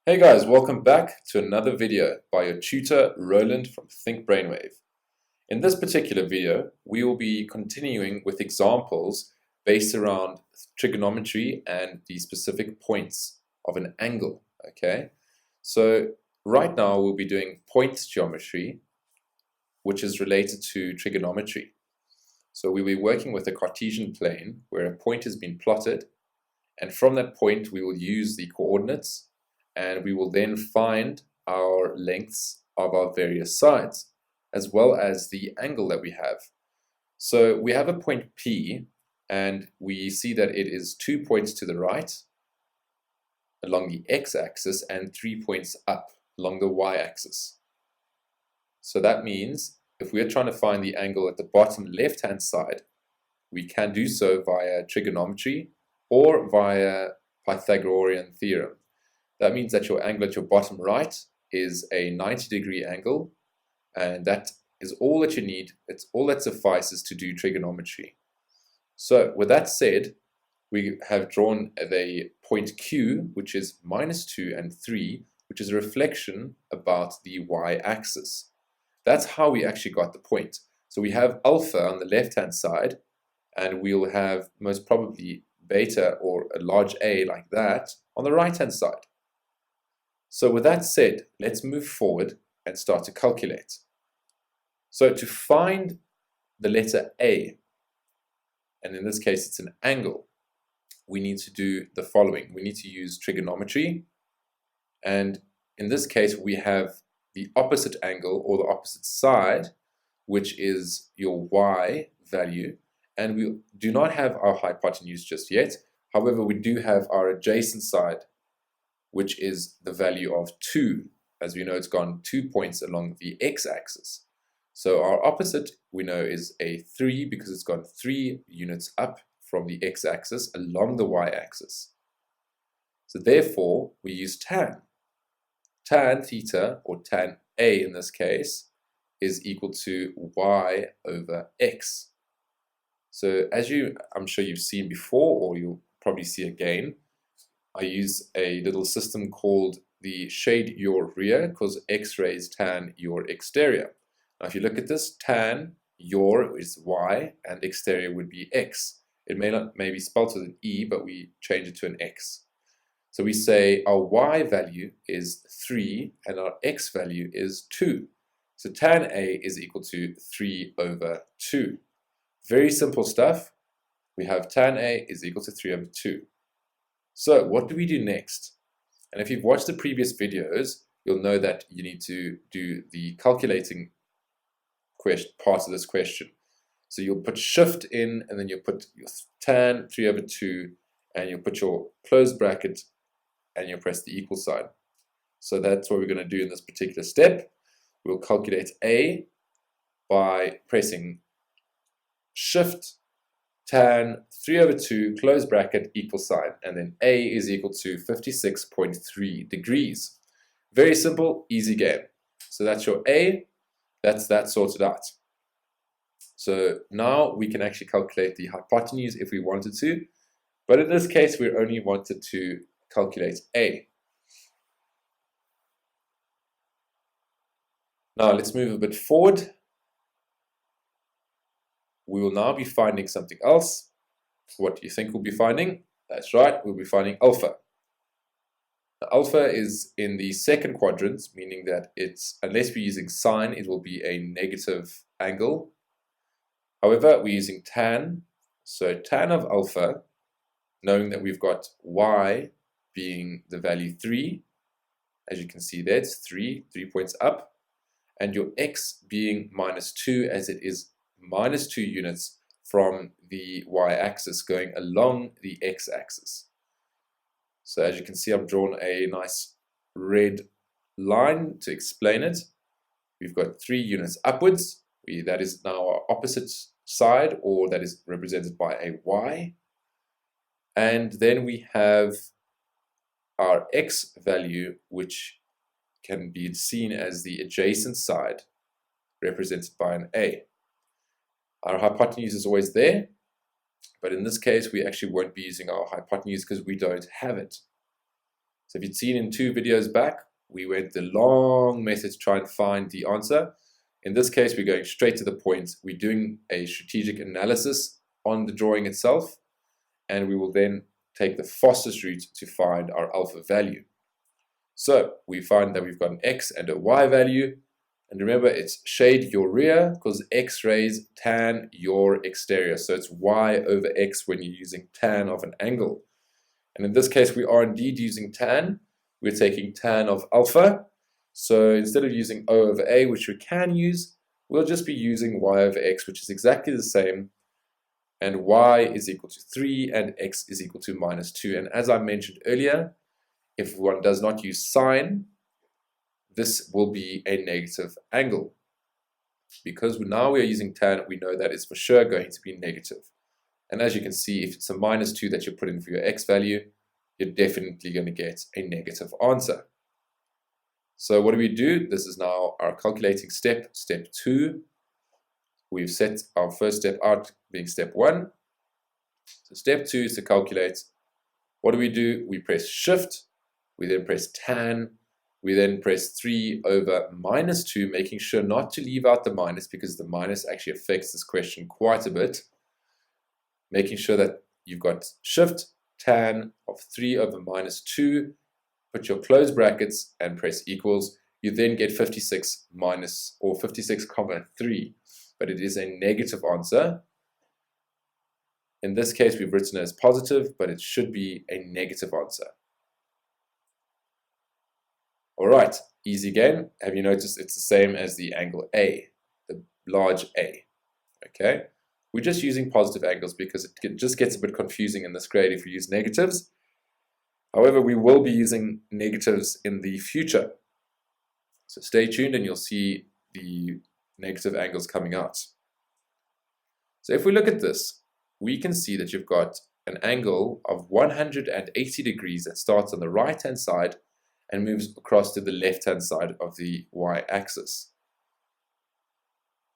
Hey guys, welcome back to another video by your tutor Roland from Think Brainwave. In this particular video, we will be continuing with examples based around trigonometry and the specific points of an angle. Okay, so right now we'll be doing point geometry, which is related to trigonometry. So we'll be working with a Cartesian plane where a point has been plotted, and from that point we will use the coordinates and we will then find our lengths of our various sides, as well as the angle that we have. So we have a point P, and we see that it is 2 points to the right along the x-axis and 3 points up along the y-axis. So that means if we're trying to find the angle at the bottom left-hand side, we can do so via trigonometry or via Pythagorean theorem. That means that your angle at your bottom right is a 90-degree angle, and that is all that you need. It's all that suffices to do trigonometry. So with that said, we have drawn the point Q, which is -2 and 3, which is a reflection about the y-axis. That's how we actually got the point. So we have alpha on the left-hand side, and we'll have most probably beta or a large A like that on the right-hand side. So with that said, let's move forward and start to calculate. So to find the letter A, and in this case it's an angle, we need to do the following. We need to use trigonometry, and in this case we have the opposite angle or the opposite side, which is your y value, and we do not have our hypotenuse just yet. However, we do have our adjacent side, which is the value of 2. As we know, it's gone 2 points along the x-axis. So our opposite, we know, is a 3 because it's gone 3 units up from the x-axis along the y-axis. So therefore, we use tan. Tan theta, or tan A in this case, is equal to y over x. So as I'm sure you've seen before, or you'll probably see again, I use a little system called the shade your rear, because x-rays tan your exterior. Now if you look at this, tan your is y and exterior would be x. It may be spelled with an e, but we change it to an x. So we say our y value is 3 and our x value is 2. So tan A is equal to 3 over 2. Very simple stuff. We have tan A is equal to 3 over 2. So what do we do next? And if you've watched the previous videos, you'll know that you need to do the calculating part of this question. So you'll put shift in, and then you'll put your tan 3 over 2, and you'll put your closed bracket, and you'll press the equal sign. So that's what we're going to do in this particular step. We'll calculate A by pressing shift tan 3 over 2 close bracket equal sign, and then A is equal to 56.3 degrees. Very simple, easy game. So that's your A, that's that sorted out. So now we can actually calculate the hypotenuse if we wanted to, but in this case we only wanted to calculate A. Now let's move a bit forward. We will now be finding something else. What do you think we'll be finding? That's right, we'll be finding alpha. Now, alpha is in the second quadrant, meaning that unless we're using sine, it will be a negative angle. However, we're using tan, so tan of alpha, knowing that we've got y being the value 3, as you can see there, it's 3 points up, and your x being -2, as it is -2 units from the y-axis going along the x-axis. So as you can see, I've drawn a nice red line to explain it. We've got 3 units upwards. That is now our opposite side, or that is represented by a y. And then we have our x value, which can be seen as the adjacent side, represented by an a. Our hypotenuse is always there, but in this case we actually won't be using our hypotenuse because we don't have it. So if you'd seen in 2 videos back, we went the long method to try and find the answer. In this case, we're going straight to the point. We're doing a strategic analysis on the drawing itself, and we will then take the fastest route to find our alpha value. So we find that we've got an x and a y value, and remember it's shade your rear because x-rays tan your exterior, so it's y over x when you're using tan of an angle. And in this case we are indeed using tan. We're taking tan of alpha, so instead of using O over A, which we can use, we'll just be using y over x, which is exactly the same, and y is equal to 3 and x is equal to -2. And as I mentioned earlier, if one does not use sine, this will be a negative angle. Because now we are using tan, we know that it's for sure going to be negative. And as you can see, if it's a -2 that you put in for your x value, you're definitely going to get a negative answer. So what do? This is now our calculating step, step 2. We've set our first step out being step 1. So step 2 is to calculate. What do? We press shift, we then press tan, we then press 3 over -2, making sure not to leave out the minus because the minus actually affects this question quite a bit. Making sure that you've got shift, tan of 3 over -2, put your close brackets and press equals. You then get 56 minus, or 56,3, but it is a negative answer. In this case, we've written it as positive, but it should be a negative answer. All right, easy again. Have you noticed it's the same as the angle A, the large A? Okay, we're just using positive angles because it just gets a bit confusing in this grade if we use negatives. However, we will be using negatives in the future. So stay tuned and you'll see the negative angles coming out. So if we look at this, we can see that you've got an angle of 180 degrees that starts on the right-hand side and moves across to the left-hand side of the y-axis.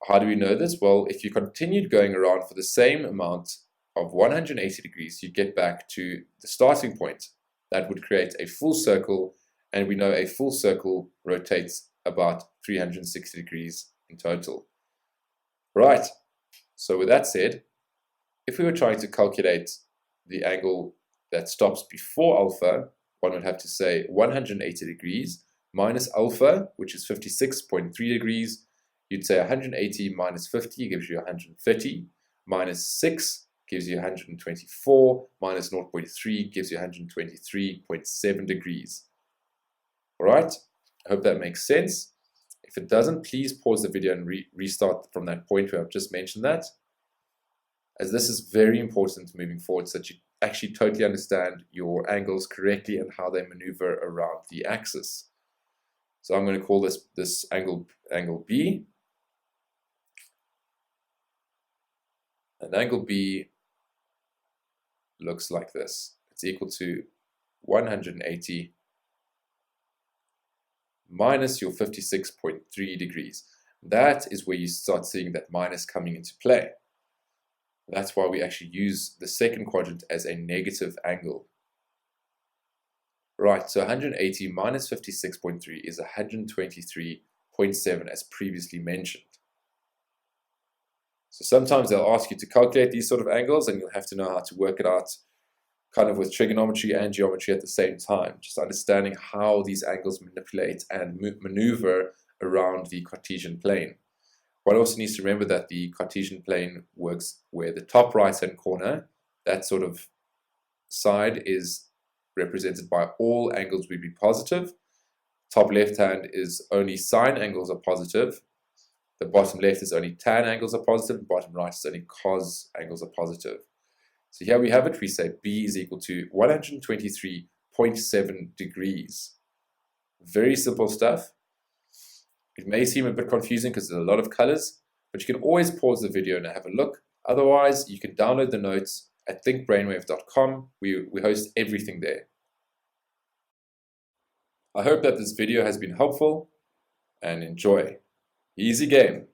How do we know this? Well, if you continued going around for the same amount of 180 degrees, you get back to the starting point. That would create a full circle, and we know a full circle rotates about 360 degrees in total. Right, so with that said, if we were trying to calculate the angle that stops before alpha, one would have to say 180 degrees minus alpha, which is 56.3 degrees. You'd say 180 minus 50 gives you 130, minus 6 gives you 124, minus 0.3 gives you 123.7 degrees. All right, I hope that makes sense. If it doesn't, please pause the video and restart from that point where I've just mentioned that, as this is very important moving forward so that you actually totally understand your angles correctly and how they maneuver around the axis. So I'm going to call this angle B. And angle B looks like this. It's equal to 180 minus your 56.3 degrees. That is where you start seeing that minus coming into play. That's why we actually use the second quadrant as a negative angle. Right, so 180 minus 56.3 is 123.7 as previously mentioned. So sometimes they'll ask you to calculate these sort of angles and you'll have to know how to work it out kind of with trigonometry and geometry at the same time. Just understanding how these angles manipulate and maneuver around the Cartesian plane. One also needs to remember that the Cartesian plane works where the top right-hand corner, that sort of side, is represented by all angles will be positive. Top left-hand is only sine angles are positive. The bottom left is only tan angles are positive. The bottom right is only cos angles are positive. So here we have it. We say B is equal to 123.7 degrees. Very simple stuff. It may seem a bit confusing because there's a lot of colors, but you can always pause the video and have a look. Otherwise, you can download the notes at thinkbrainwave.com. We host everything there. I hope that this video has been helpful and enjoy. Easy game.